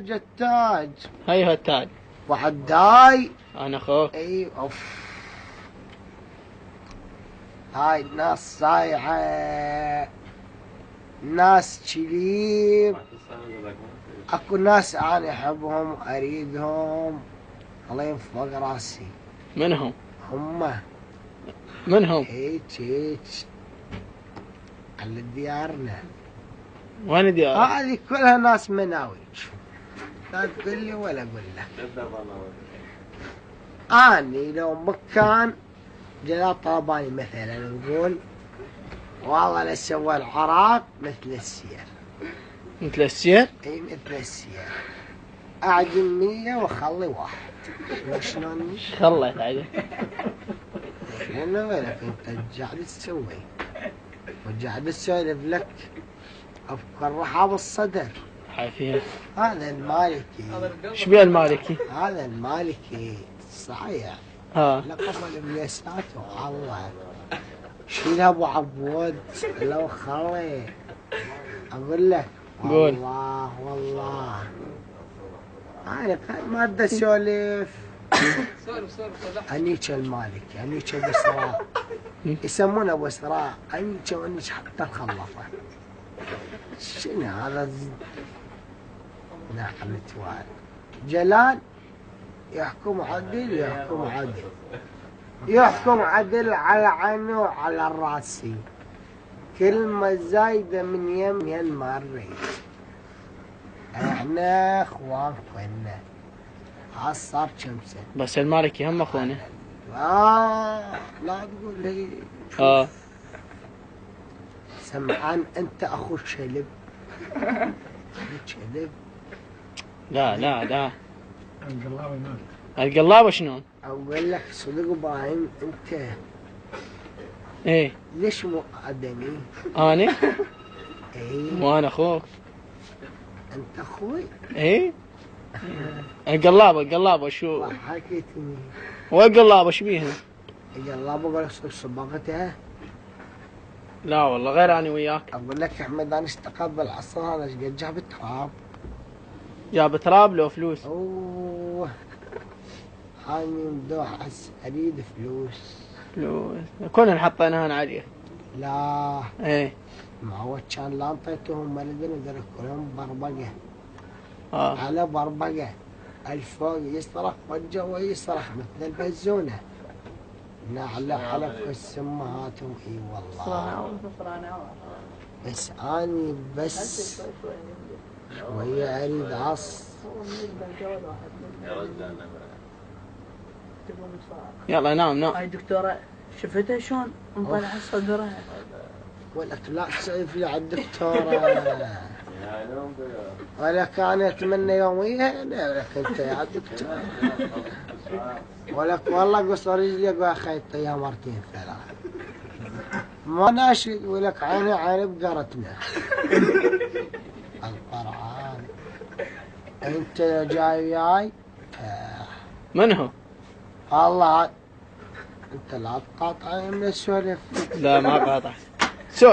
التاج التاج. هيها التاج. وعداي. أنا أخوك. اي اوف. هاي ناس صايعة، ناس شليب. اكو ناس انا احبهم واريدهم، الله ينفق راسي. منهم؟ هم منهم؟ هيك على ديارنا. وين ديارك؟ هذه كلها ناس مناوي، لا تقول لي ولا اقول لك. اني لو مكان جلال طلباني مثلا نقول والله لسوى العراق مثل السير. مثل السير؟ اي مثل السير. اعجن 100 واخلي واحد. شلون؟ خليت عادي. انا وينك انت قاعد تسوي؟ وقاعد تسولف لك افكار رحاب الصدر. حافيه. هذا المالكي. ايش بيه المالكي؟ هذا المالكي صحيح. لقب الابليسات والله. شيلها ابو عبود لو خلي. اقول لك والله والله انا ما ادري اسولف. انيك المالكي، انيك ابو سراء، يسمونه ابو سراء، انيك وانيك حتى الخلفه. شنو هذا؟ نعم توال. جلال يحكم عدل، يحكم عدل، يحكم عدل على عينه وعلى راسي. كلمة زايدة من يم ما نريد. احنا اخوان كنا. صار كم سنة. بس المالكي هم اخوانه. لا تقول لي. سمعان انت اخو شلب. شلب. لا القلابة شنون؟ اقول لك صدق ابراهيم انت. ايه ليش مو ادمي؟ انا؟ ايه وانا اخوك. انت اخوي؟ ايه القلابة شو؟ حكيتني. والقلابة شو بيها؟ القلابة اقول لك صبغتها؟ لا والله غير انا وياك. اقول لك احمد انا اشتغلت بالعصر هذا ايش قد جاب تراب. جاب تراب لو فلوس؟ اوه اني مدوح اريد فلوس. كنا حطيناها عليه. لا ايه ما هو كان لا انطيتهم ولدنا كلهم بربقه. على بربقه. الفوق يصرخ والجو يصرخ مثل البزونه. على حلف السمهاتهم. اي والله. بس اني بس شويه اريد عص. يلا نام. هاي دكتورة شفتها شلون انطلع صدرها. ولك لا تسولف لي على الدكتورة. ولا كان اتمنى يوميها. ولك انت يا دكتور. ولك والله قصر رجلي اقول اخي يا مرتين ثلاث. ما ناشد. ولك عيني عين بقرتنا. القرآن. انت جاي وياي. من هو؟ الله انت لا تقاطعني من السولف. لا ما قاطع.